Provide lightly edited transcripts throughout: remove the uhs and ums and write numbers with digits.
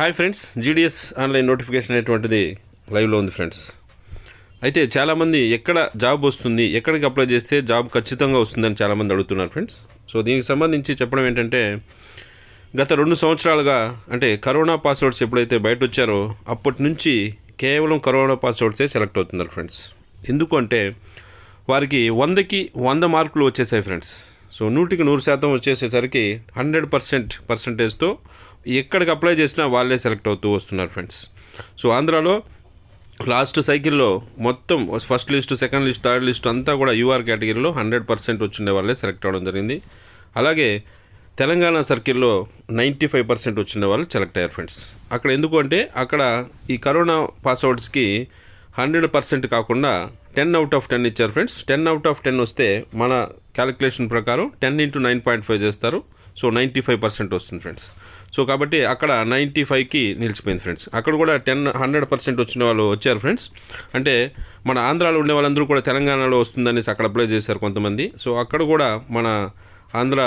Hi friends, GDS online notification అనేటువంటిది లైవ్లో ఉంది ఫ్రెండ్స్. అయితే చాలామంది ఎక్కడ జాబ్ వస్తుంది, ఎక్కడికి అప్లై చేస్తే జాబ్ ఖచ్చితంగా వస్తుందని చాలామంది అడుగుతున్నారు ఫ్రెండ్స్. సో దీనికి సంబంధించి చెప్పడం ఏంటంటే, గత 2 సంవత్సరాలుగా అంటే కరోనా పాస్వర్డ్స్ ఎప్పుడైతే బయట వచ్చారో అప్పటి నుంచి కేవలం కరోనా పాస్వర్డ్సే సెలెక్ట్ అవుతున్నారు ఫ్రెండ్స్. ఎందుకంటే వారికి 100కి 100 మార్కులు వచ్చేసాయి ఫ్రెండ్స్. సో 100కి 100% వచ్చేసేసరికి 100% పర్సంటేజ్తో ఎక్కడికి అప్లై చేసినా వాళ్ళే సెలెక్ట్ అవుతూ వస్తున్నారు ఫ్రెండ్స్. సో ఆంధ్రాలో లాస్ట్ సైకిల్లో మొత్తం first list, second list, third list అంతా కూడా యూఆర్ కేటగిరీలో 100% వచ్చిండే వాళ్ళే సెలెక్ట్ అవ్వడం జరిగింది. అలాగే తెలంగాణ సర్కిల్లో 95% వచ్చిన వాళ్ళు సెలెక్ట్ అయ్యారు ఫ్రెండ్స్. అక్కడ ఎందుకు అంటే అక్కడ ఈ కరోనా పాస్వర్డ్స్కి 100% కాకుండా 10 out of 10 ఇచ్చారు ఫ్రెండ్స్. 10 out of 10 వస్తే మన క్యాలిక్యులేషన్ ప్రకారం 10 into 9.5 చేస్తారు. సో 95% వస్తుంది ఫ్రెండ్స్. సో కాబట్టి అక్కడ 95కి నిలిచిపోయింది ఫ్రెండ్స్. అక్కడ కూడా 100% వచ్చిన వాళ్ళు వచ్చారు ఫ్రెండ్స్. అంటే మన ఆంధ్రాలో ఉండే వాళ్ళందరూ కూడా తెలంగాణలో వస్తుందనేసి అక్కడ అప్లై చేశారు కొంతమంది. సో అక్కడ కూడా మన ఆంధ్ర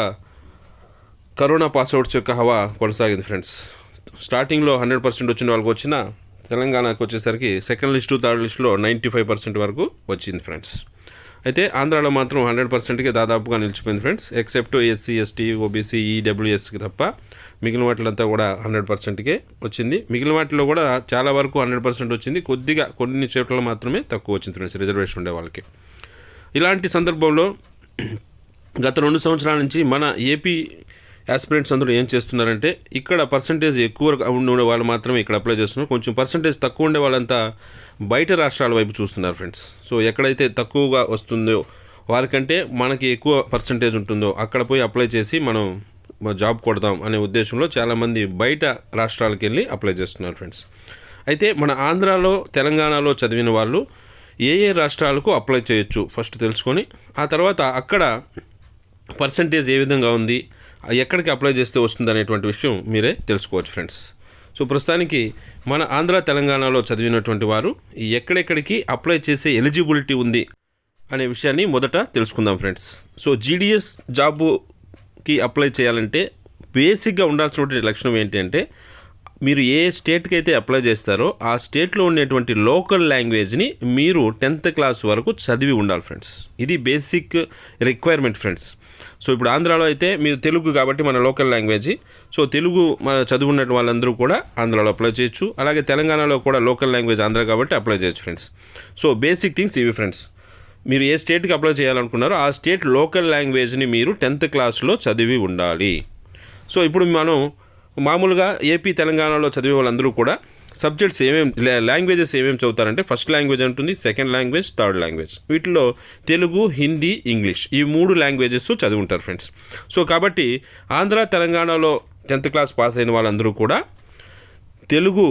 కరోనా పాస్వర్డ్స్ యొక్క హవా కొనసాగింది ఫ్రెండ్స్. స్టార్టింగ్లో 100% వచ్చిన వాళ్ళకి వచ్చిన తెలంగాణకు వచ్చేసరికి సెకండ్ లిస్టు, థర్డ్ లిస్టులో 95% వరకు వచ్చింది ఫ్రెండ్స్. అయితే ఆంధ్రాలో మాత్రం 100%కి దాదాపుగా నిలిచిపోయింది friends. Except SC, ST, OBC, ఈడబ్ల్యూఎస్కి తప్ప మిగిలిన వాటిలంతా కూడా 100%కే వచ్చింది. మిగిలిన వాటిలో కూడా చాలా వరకు 100% వచ్చింది. కొద్దిగా కొన్ని చోట్ల మాత్రమే తక్కువ వచ్చింది ఫ్రెండ్స్ రిజర్వేషన్ ఉండే వాళ్ళకి. ఇలాంటి సందర్భంలో గత 2 సంవత్సరాల నుంచి మన ఏపీ యాస్పిరెంట్స్ అందరూ ఏం చేస్తున్నారంటే, ఇక్కడ పర్సంటేజ్ ఎక్కువ ఉండే వాళ్ళు మాత్రమే ఇక్కడ అప్లై చేస్తున్నారు. కొంచెం పర్సంటేజ్ తక్కువ ఉండే వాళ్ళంతా బయట రాష్ట్రాల వైపు చూస్తున్నారు ఫ్రెండ్స్. సో ఎక్కడైతే తక్కువగా వస్తుందో వారికంటే మనకి ఎక్కువ పర్సంటేజ్ ఉంటుందో అక్కడ పోయి అప్లై చేసి మనం జాబ్ కొడదాం అనే ఉద్దేశంలో చాలామంది బయట రాష్ట్రాలకు వెళ్ళి అప్లై చేస్తున్నారు ఫ్రెండ్స్. అయితే మన ఆంధ్రాలో, తెలంగాణలో చదివిన వాళ్ళు ఏ రాష్ట్రాలకు అప్లై చేయొచ్చు ఫస్ట్ తెలుసుకొని, ఆ తర్వాత అక్కడ పర్సంటేజ్ ఏ విధంగా ఉంది, ఎక్కడికి అప్లై చేస్తే వస్తుంది అనేటువంటి విషయం మీరే తెలుసుకోవచ్చు ఫ్రెండ్స్. సో ప్రస్తుతానికి మన ఆంధ్ర, తెలంగాణలో చదివినటువంటి వారు ఎక్కడెక్కడికి అప్లై చేసే ఎలిజిబిలిటీ ఉంది అనే విషయాన్ని మొదట తెలుసుకుందాం ఫ్రెండ్స్. సో జీడిఎస్ జాబుకి అప్లై చేయాలంటే బేసిక్గా ఉండాల్సినటువంటి లక్షణం ఏంటి అంటే, మీరు ఏ స్టేట్కి అయితే అప్లై చేస్తారో ఆ స్టేట్లో ఉండేటువంటి లోకల్ లాంగ్వేజ్ని మీరు 10th క్లాస్ వరకు చదివి ఉండాలి ఫ్రెండ్స్. ఇది బేసిక్ రిక్వైర్మెంట్ ఫ్రెండ్స్. సో ఇప్పుడు ఆంధ్రాలో అయితే మీరు తెలుగు కాబట్టి మన లోకల్ లాంగ్వేజ్, సో తెలుగు మన చదువున్న వాళ్ళందరూ కూడా ఆంధ్రాలో అప్లై చేయొచ్చు. అలాగే తెలంగాణలో కూడా లోకల్ లాంగ్వేజ్ ఆంధ్ర కాబట్టి అప్లై చేయొచ్చు ఫ్రెండ్స్. సో బేసిక్ థింగ్స్ ఇవి ఫ్రెండ్స్. మీరు ఏ స్టేట్కి అప్లై చేయాలనుకున్నారో ఆ స్టేట్ లోకల్ లాంగ్వేజ్ని మీరు 10th క్లాస్లో చదివి ఉండాలి. సో ఇప్పుడు మనం మామూలుగా ఏపీ, తెలంగాణలో చదివే వాళ్ళందరూ కూడా సబ్జెక్ట్స్ లాంగ్వేజెస్ ఏమేమి చదువుతారంటే, ఫస్ట్ లాంగ్వేజ్ ఉంటుంది, సెకండ్ లాంగ్వేజ్, థర్డ్ లాంగ్వేజ్. వీటిలో తెలుగు, హిందీ, ఇంగ్లీష్ ఈ 3 లాంగ్వేజెస్ చదివి ఉంటారు ఫ్రెండ్స్. సో కాబట్టి ఆంధ్ర, తెలంగాణలో 10th క్లాస్ పాస్ అయిన వాళ్ళందరూ కూడా తెలుగు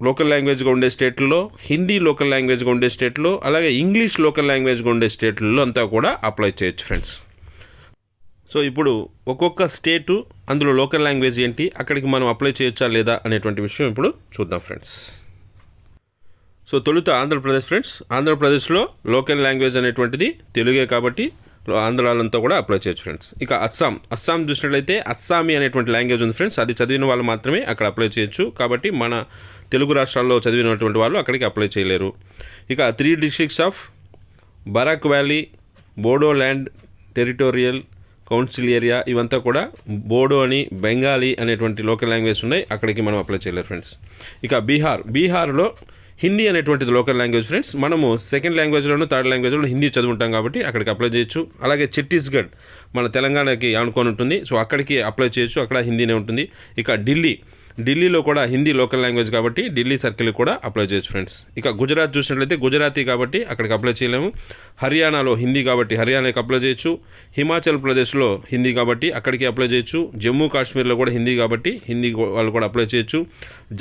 లోకల్ లాంగ్వేజ్గా ఉండే స్టేట్లో, హిందీ లోకల్ లాంగ్వేజ్గా ఉండే స్టేట్లో, అలాగే ఇంగ్లీష్ లోకల్ లాంగ్వేజ్గా ఉండే స్టేట్లలో అంతా కూడా అప్లై చేయొచ్చు ఫ్రెండ్స్. సో ఇప్పుడు ఒక్కొక్క స్టేటు, అందులో లోకల్ లాంగ్వేజ్ ఏంటి, అక్కడికి మనం అప్లై చేయొచ్చా లేదా అనేటువంటి విషయం ఇప్పుడు చూద్దాం ఫ్రెండ్స్. సో తొలుత ఆంధ్రప్రదేశ్ ఫ్రెండ్స్. ఆంధ్రప్రదేశ్లో లోకల్ లాంగ్వేజ్ అనేటువంటిది తెలుగే కాబట్టి ఆంధ్రాలంతా కూడా అప్లై చేయొచ్చు ఫ్రెండ్స్. ఇక అస్సాం చూసినట్లయితే అస్సామీ అనేటువంటి లాంగ్వేజ్ ఉంది ఫ్రెండ్స్. అది చదివిన వాళ్ళు మాత్రమే అక్కడ అప్లై చేయొచ్చు. కాబట్టి మన తెలుగు రాష్ట్రాల్లో చదివినటువంటి వాళ్ళు అక్కడికి అప్లై చేయలేరు. ఇక 3 districts of Barak valley, Bodoland territorial council area, ఇవంతా కూడా బోడో అని, బెంగాలీ అనేటువంటి లోకల్ లాంగ్వేజ్ ఉన్నాయి, అక్కడికి మనం అప్లై చేయలేరు ఫ్రెండ్స్. ఇక బీహార్లో హిందీ అనేటువంటిది లోకల్ లాంగ్వేజ్ ఫ్రెండ్స్. మనము సెకండ్ లాంగ్వేజ్లోను, థర్డ్ లాంగ్వేజ్లో హిందీ చదువుకుంటాం కాబట్టి అక్కడికి అప్లై చేయొచ్చు. అలాగే ఛత్తీస్గఢ్ మన తెలంగాణకి ఆనుకొని ఉంటుంది, సో అక్కడికి అప్లై చేయొచ్చు, అక్కడ హిందీనే ఉంటుంది. ఇక ఢిల్లీలో కూడా హిందీ లోకల్ లాంగ్వేజ్ కాబట్టి ఢిల్లీ సర్కిల్ కూడా అప్లై చేయొచ్చు ఫ్రెండ్స్. ఇక గుజరాత్ చూసినట్లయితే గుజరాతీ కాబట్టి అక్కడికి అప్లై చేయలేము. హర్యానాలో హిందీ కాబట్టి హర్యానాకి అప్లై చేయొచ్చు. హిమాచల్ ప్రదేశ్లో హిందీ కాబట్టి అక్కడికి అప్లై చేయొచ్చు. జమ్మూ కాశ్మీర్లో కూడా హిందీ కాబట్టి హిందీ వాళ్ళు కూడా అప్లై చేయొచ్చు.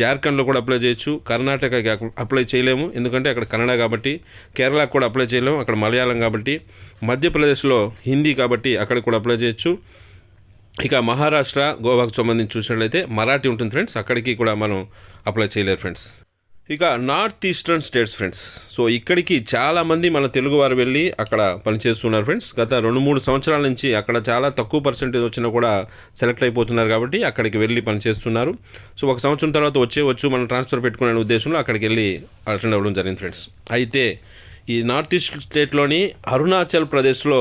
జార్ఖండ్లో కూడా అప్లై చేయొచ్చు. కర్ణాటకకి అప్లై చేయలేము ఎందుకంటే అక్కడ కన్నడ కాబట్టి. కేరళకు కూడా అప్లై చేయలేము, అక్కడ మలయాళం కాబట్టి. మధ్యప్రదేశ్లో హిందీ కాబట్టి అక్కడికి కూడా అప్లై చేయొచ్చు. ఇక మహారాష్ట్ర, గోవాకు సంబంధించి చూసినట్లయితే మరాఠీ ఉంటుంది ఫ్రెండ్స్, అక్కడికి కూడా మనం అప్లై చేయలేరు ఫ్రెండ్స్. ఇక north eastern states friends. So ఇక్కడికి చాలామంది మన తెలుగు వారు వెళ్ళి అక్కడ పనిచేస్తున్నారు ఫ్రెండ్స్. గత 2-3 సంవత్సరాల నుంచి అక్కడ చాలా తక్కువ పర్సెంటేజ్ వచ్చినా కూడా సెలెక్ట్ అయిపోతున్నారు కాబట్టి అక్కడికి వెళ్ళి పనిచేస్తున్నారు. సో 1 సంవత్సరం తర్వాత వచ్చేవచ్చు మనం ట్రాన్స్ఫర్ పెట్టుకునే ఉద్దేశంలో అక్కడికి వెళ్ళి అటెండ్ అవ్వడం జరిగింది ఫ్రెండ్స్. అయితే ఈ నార్త్ ఈస్ట్ స్టేట్లోని అరుణాచల్ ప్రదేశ్లో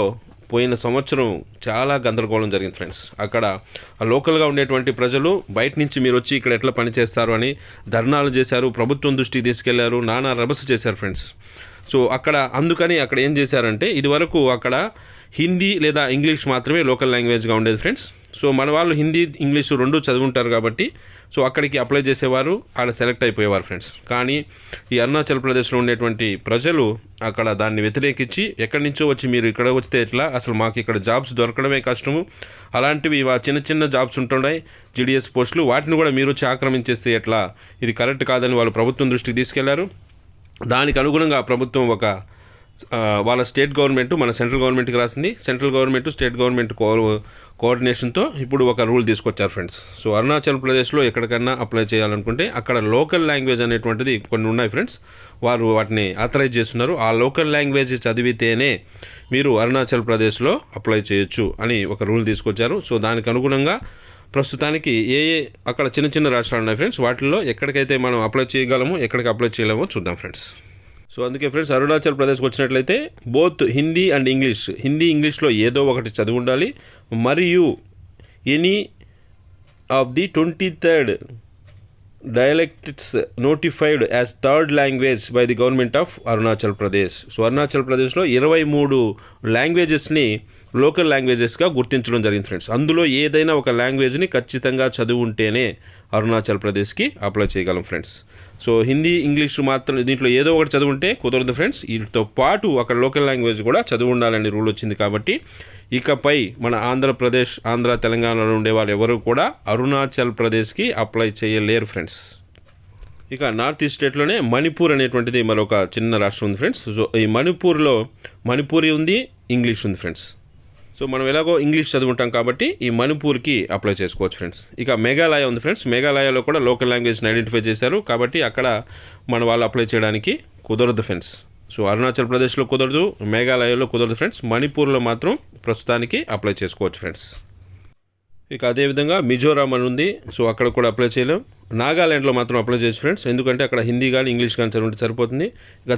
పోయిన సంవత్సరం చాలా గందరగోళం జరిగింది ఫ్రెండ్స్. అక్కడ లోకల్గా ఉండేటువంటి ప్రజలు బయట నుంచి మీరు వచ్చి ఇక్కడ ఎట్లా పనిచేస్తారు అని ధర్నాలు చేశారు, ప్రభుత్వం దృష్టికి తీసుకెళ్లారు, నానా రభస చేశారు ఫ్రెండ్స్. సో అందుకని అక్కడ ఏం చేశారంటే ఇదివరకు అక్కడ హిందీ లేదా ఇంగ్లీష్ మాత్రమే లోకల్ లాంగ్వేజ్గా ఉండేది ఫ్రెండ్స్. సో మన వాళ్ళు హిందీ ఇంగ్లీషు 2 చదువుంటారు కాబట్టి సో అక్కడికి అప్లై చేసేవారు, ఆడ సెలెక్ట్ అయిపోయేవారు ఫ్రెండ్స్. కానీ ఈ అరుణాచల్ ప్రదేశ్లో ఉండేటువంటి ప్రజలు అక్కడ దాన్ని వ్యతిరేకించి ఎక్కడి నుంచో వచ్చి మీరు ఇక్కడ వస్తే ఎట్లా, అసలు మాకు ఇక్కడ జాబ్స్ దొరకడమే కష్టము, అలాంటివి చిన్న చిన్న జాబ్స్ ఉంటున్నాయి జీడిఎస్ పోస్టులు, వాటిని కూడా మీరు వచ్చి ఆక్రమించేస్తే ఎట్లా, ఇది కరెక్ట్ కాదని వాళ్ళు ప్రభుత్వం దృష్టికి తీసుకెళ్లారు. దానికి అనుగుణంగా ప్రభుత్వం వాళ్ళ స్టేట్ గవర్నమెంట్ మన సెంట్రల్ గవర్నమెంట్కి రాసింది. సెంట్రల్ గవర్నమెంట్ స్టేట్ గవర్నమెంట్ కోఆర్డినేషన్తో ఇప్పుడు ఒక రూల్ తీసుకొచ్చారు ఫ్రెండ్స్. సో అరుణాచల్ ప్రదేశ్లో ఎక్కడికన్నా అప్లై చేయాలనుకుంటే అక్కడ లోకల్ లాంగ్వేజ్ అనేటువంటిది కొన్ని ఉన్నాయి ఫ్రెండ్స్, వారు వాటిని ఆథరైజ్ చేస్తున్నారు. ఆ లోకల్ లాంగ్వేజ్ చదివితేనే మీరు అరుణాచల్ ప్రదేశ్లో అప్లై చేయొచ్చు అని ఒక రూల్ తీసుకొచ్చారు. సో దానికి అనుగుణంగా ప్రస్తుతానికి అక్కడ చిన్న చిన్న రాష్ట్రాలు ఉన్నాయి ఫ్రెండ్స్, వాటిల్లో ఎక్కడికైతే మనం అప్లై చేయగలమో ఎక్కడికి అప్లై చేయలేమో చూద్దాం ఫ్రెండ్స్. సో అందుకే ఫ్రెండ్స్ అరుణాచల్ ప్రదేశ్కి వచ్చినట్లయితే బోత్ హిందీ అండ్ హిందీ ఇంగ్లీష్లో ఏదో ఒకటి చదివి ఉండాలి, మరియు any of the 23rd dialects notified as third language by the government of Arunachal Pradesh. So Arunachal ప్రదేశ్లో 23 లాంగ్వేజెస్ని లోకల్ లాంగ్వేజెస్గా గుర్తించడం జరిగింది ఫ్రెండ్స్. అందులో ఏదైనా ఒక లాంగ్వేజ్ని ఖచ్చితంగా చదివి ఉంటేనే అరుణాచల్ ప్రదేశ్కి అప్లై చేయగలం ఫ్రెండ్స్. సో హిందీ ఇంగ్లీష్ మాత్రం దీంట్లో ఏదో ఒకటి చదువు ఉంటే కుదరదు ఫ్రెండ్స్, వీటితో పాటు అక్కడ లోకల్ లాంగ్వేజ్ కూడా చదువు ఉండాలని రూల్ వచ్చింది. కాబట్టి ఇకపై మన ఆంధ్ర తెలంగాణలో ఉండే వాళ్ళు ఎవరు కూడా అరుణాచల్ ప్రదేశ్కి అప్లై చేయలేరు ఫ్రెండ్స్. ఇక నార్త్ ఈస్ట్ స్టేట్లోనే మణిపూర్ అనేటువంటిది మరొక చిన్న రాష్ట్రం ఉంది ఫ్రెండ్స్. సో ఈ మణిపూర్లో మణిపూరి ఉంది, ఇంగ్లీష్ ఉంది ఫ్రెండ్స్. సో మనం ఎలాగో ఇంగ్లీష్ చదువుకుంటాం కాబట్టి ఈ మణిపూర్కి అప్లై చేసుకోవచ్చు ఫ్రెండ్స్. ఇక మేఘాలయ ఉంది ఫ్రెండ్స్, మేఘాలయలో కూడా లోకల్ లాంగ్వేజ్ని ఐడెంటిఫై చేశారు కాబట్టి అక్కడ మన వాళ్ళు అప్లై చేయడానికి కుదరదు ఫ్రెండ్స్. సో అరుణాచల్ ప్రదేశ్లో కుదరదు, మేఘాలయలో కుదరదు ఫ్రెండ్స్, మణిపూర్లో మాత్రం ప్రస్తుతానికి అప్లై చేసుకోవచ్చు ఫ్రెండ్స్. ఇక అదేవిధంగా మిజోరాం అని ఉంది, సో అక్కడ కూడా అప్లై చేయలేం. నాగాల్యాండ్లో మాత్రం అప్లై చేయొచ్చు ఫ్రెండ్స్, ఎందుకంటే అక్కడ హిందీ కానీ ఇంగ్లీష్ కానీ చదివితే సరిపోతుంది. ఇక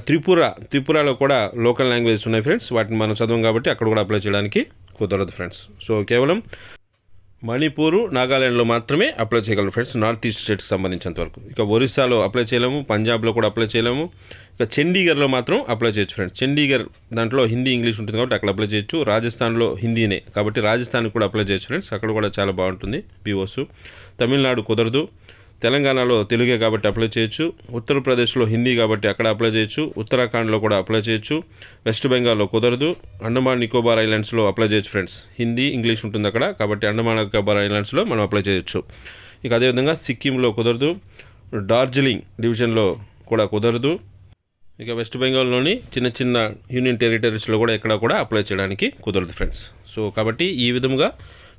త్రిపురలో కూడా లోకల్ లాంగ్వేజెస్ ఉన్నాయి ఫ్రెండ్స్, వాటిని మనం చదవం కాబట్టి అక్కడ కూడా అప్లై చేయడానికి కుదరదు ఫ్రెండ్స్. సో కేవలం మణిపూరు నాగాల్యాండ్లో మాత్రమే అప్లై చేయగలరు ఫ్రెండ్స్ నార్త్ ఈస్ట్ స్టేట్స్కి సంబంధించినంత వరకు. ఇక ఒరిస్సాలో అప్లై చేయలేము, పంజాబ్లో కూడా అప్లై చేయలేము. ఇక చండీగఢ్లో మాత్రం అప్లై చేయొచ్చు ఫ్రెండ్స్. చండీగఢ్ దాంట్లో హిందీ ఇంగ్లీష్ ఉంటుంది కాబట్టి అక్కడ అప్లై చేయొచ్చు. రాజస్థాన్లో హిందీనే కాబట్టి రాజస్థాన్కి కూడా అప్లై చేయొచ్చు ఫ్రెండ్స్, అక్కడ కూడా చాలా బాగుంటుంది పీఓస్. తమిళనాడు కుదరదు, తెలంగాణలో తెలుగే కాబట్టి అప్లై చేయొచ్చు. ఉత్తరప్రదేశ్లో హిందీ కాబట్టి అక్కడ అప్లై చేయొచ్చు. ఉత్తరాఖండ్లో కూడా అప్లై చేయొచ్చు. వెస్ట్ బెంగాల్లో కుదరదు. అండమాన్ నికోబార్ ఐలాండ్స్లో అప్లై చేయొచ్చు ఫ్రెండ్స్, హిందీ ఇంగ్లీష్ ఉంటుంది అక్కడ కాబట్టి అండమాన్ నికోబార్ ఐలాండ్స్లో మనం అప్లై చేయొచ్చు. ఇక అదేవిధంగా సిక్కింలో కుదరదు, డార్జిలింగ్ డివిజన్లో కూడా కుదరదు. ఇక వెస్ట్ బెంగాల్లోని చిన్న చిన్న యూనియన్ టెరిటరీస్లో కూడా ఎక్కడ కూడా అప్లై చేయడానికి కుదరదు ఫ్రెండ్స్. సో కాబట్టి ఈ విధంగా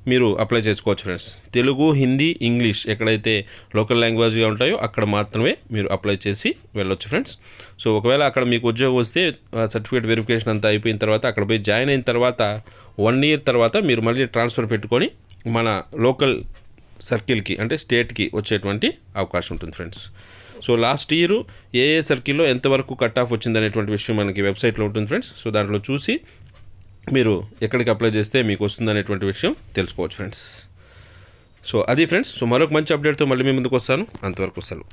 మీరు అప్లై చేసుకోవచ్చు ఫ్రెండ్స్. తెలుగు, హిందీ, ఇంగ్లీష్ ఎక్కడైతే లోకల్ లాంగ్వేజ్గా ఉంటాయో అక్కడ మాత్రమే మీరు అప్లై చేసి వెళ్ళొచ్చు ఫ్రెండ్స్. సో ఒకవేళ అక్కడ మీకు ఉద్యోగం వస్తే సర్టిఫికేట్ వెరిఫికేషన్ అంతా అయిపోయిన తర్వాత అక్కడ పోయి జాయిన్ అయిన తర్వాత 1 year తర్వాత మీరు మళ్ళీ ట్రాన్స్ఫర్ పెట్టుకొని మన లోకల్ సర్కిల్కి అంటే స్టేట్కి వచ్చేటువంటి అవకాశం ఉంటుంది ఫ్రెండ్స్. సో లాస్ట్ ఇయర్ ఏ సర్కిల్లో ఎంతవరకు కట్ ఆఫ్ వచ్చింది అనేటువంటి విషయం మనకి వెబ్సైట్లో ఉంటుంది ఫ్రెండ్స్. సో దాంట్లో చూసి మీరు ఎక్కడికి అప్లై చేస్తే మీకు వస్తుంది అనేటువంటి విషయం తెలుసుకోవచ్చు ఫ్రెండ్స్. సో అది ఫ్రెండ్స్. సో మరొక మంచి అప్డేట్తో మళ్ళీ మీ ముందుకు వస్తాను. అంతవరకు సెలవు.